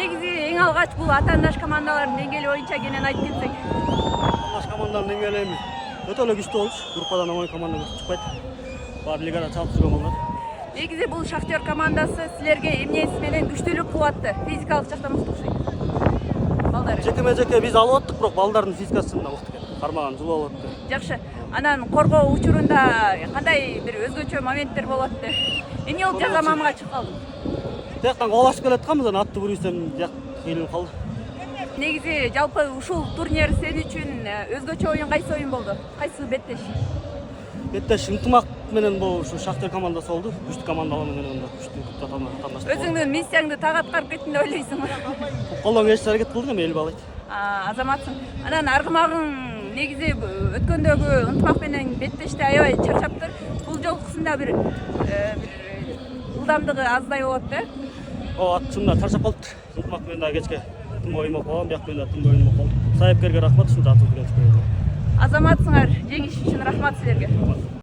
Негизи эң алгач бул атаандаш командалардын деңгээли боюнча кенен айтып кетсең. Атаандаш командалардын деңгээли эми өтө эле күчтүү болчу. Группадан оңой команда чыкпайт. Баары лигада чалып жүргөн балдар. Негизи бул Шахтер командасы силерге эмнеси менен күчтүүлүк кылып атты? Физикалык жактан мыкты окшойт. Балдар. Жеке биз алып аттык, бирок балдардын физикасында мыкты экен. Кармаган жыл болуп атты. Жакшы. Анан коргоо учурунда кандай бир өзгөчө моменттер болуп атты? Эмне болуп жазамамга чыгып калдың? Тияктан кубалашып келатканбыз, анан атты бурюйсам жак кыйылып калды. Негизи жалпы ушул турнир сен үчүн өзгөчө оюн кайсы оюн болду? Кайсы беттеш? Беттеш ынтымак менен бул ушу Шахтер командасы болду. Күчтүү командалар менен күчтүү атаандаш. Өзүңдүн миссияңды так аткарып кеттим деп ойлойсуңбу? Колдон келишти аракет кылдык, эми эл баалайт. Азаматсың. Анан аргымагың негизи өткөндөгү ынтымак менен беттеште аябай чарчаптыр. Бул жолкусунда бир ылдамдыгы аздай болот да. Ат чынында чарчап калды. Ынтымак менен да кечке тым оймок болгон, бияк менен да тым оймок болду. Сайыпкерге рахмат ушунча атып келишти. Азаматсыңар, жеңиш үчүн рахмат силерге.